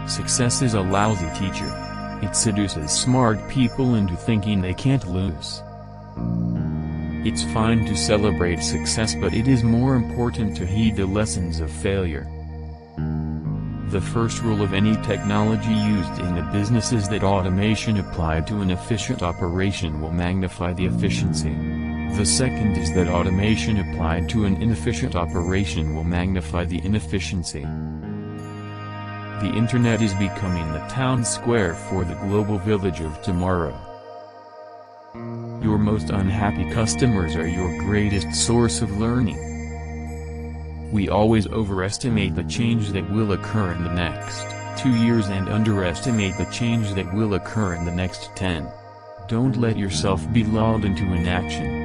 Success is a lousy teacher. It seduces smart people into thinking they can't lose. It's fine to celebrate success, but it is more important to heed the lessons of failure. The first rule of any technology used in a business is that automation applied to an efficient operation will magnify the efficiency. The second is that automation applied to an inefficient operation will magnify the inefficiency. The Internet is becoming the town square for the global village of tomorrow. Your most unhappy customers are your greatest source of learning. We always overestimate the change that will occur in the next 2 years and underestimate the change that will occur in the next 10. Don't let yourself be lulled into inaction.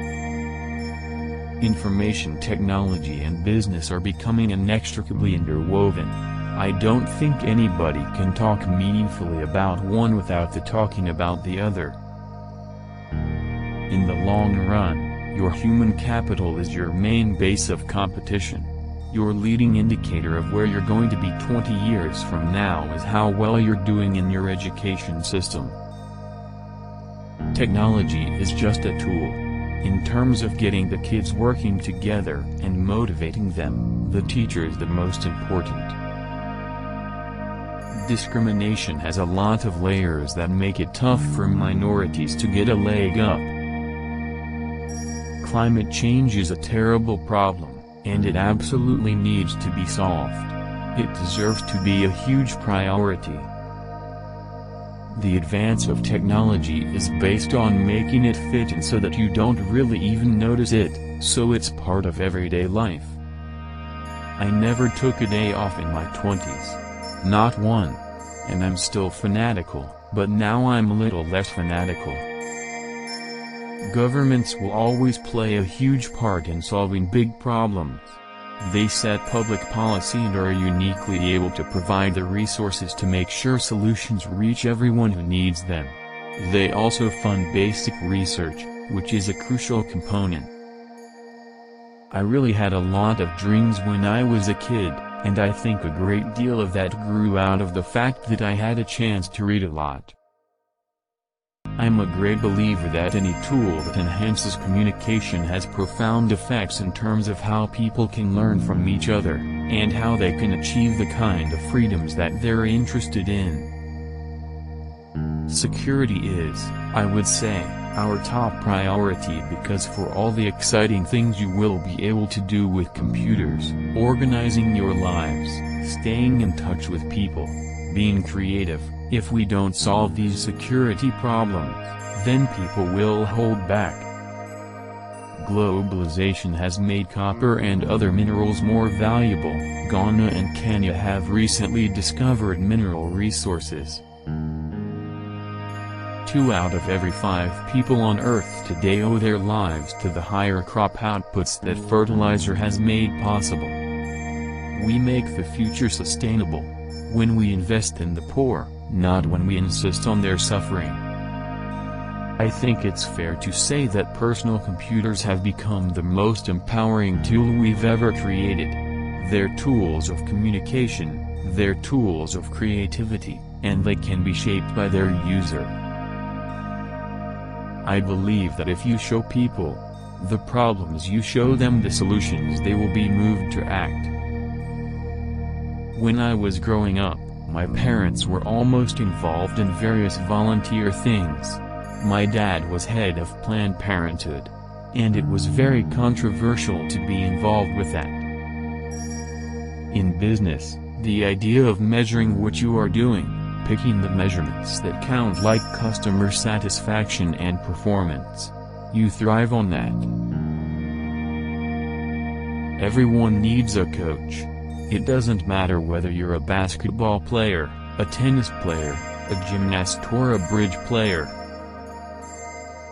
Information technology and business are becoming inextricably interwoven. I don't think anybody can talk meaningfully about one without talking about the other. In the long run, your human capital is your main base of competition. Your leading indicator of where you're going to be 20 years from now is how well you're doing in your education system. Technology is just a tool. In terms of getting the kids working together and motivating them, the teacher is the most important. Discrimination has a lot of layers that make it tough for minorities to get a leg up. Climate change is a terrible problem, and it absolutely needs to be solved. It deserves to be a huge priority. The advance of technology is based on making it fit in so that you don't really even notice it, so it's part of everyday life. I never took a day off in my 20s. Not one. And I'm still fanatical, but now I'm a little less fanatical. Governments will always play a huge part in solving big problems. They set public policy and are uniquely able to provide the resources to make sure solutions reach everyone who needs them. They also fund basic research, which is a crucial component. I really had a lot of dreams when I was a kid, and I think a great deal of that grew out of the fact that I had a chance to read a lot. I'm a great believer that any tool that enhances communication has profound effects in terms of how people can learn from each other, and how they can achieve the kind of freedoms that they're interested in. Security is, I would say, our top priority, because for all the exciting things you will be able to do with computers, organizing your lives, staying in touch with people, being creative, if we don't solve these security problems, then people will hold back. Globalization has made copper and other minerals more valuable. Ghana and Kenya have recently discovered mineral resources. 2 out of every 5 people on Earth today owe their lives to the higher crop outputs that fertilizer has made possible. We make the future sustainable when we invest in the poor, not when we insist on their suffering. I think it's fair to say that personal computers have become the most empowering tool we've ever created. They're tools of communication, they're tools of creativity, and they can be shaped by their user. I believe that if you show people the problems, you show them the solutions, they will be moved to act. When I was growing up, my parents were almost involved in various volunteer things. My dad was head of Planned Parenthood, and it was very controversial to be involved with that. In business, the idea of measuring what you are doing, picking the measurements that count like customer satisfaction and performance. You thrive on that. Everyone needs a coach. It doesn't matter whether you're a basketball player, a tennis player, a gymnast or a bridge player.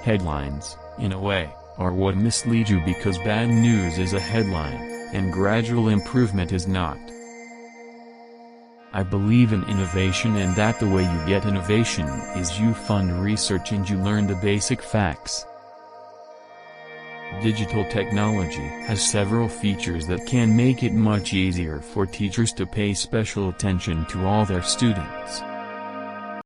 Headlines, in a way, are what mislead you, because bad news is a headline, and gradual improvement is not. I believe in innovation, and that the way you get innovation is you fund research and you learn the basic facts. Digital technology has several features that can make it much easier for teachers to pay special attention to all their students.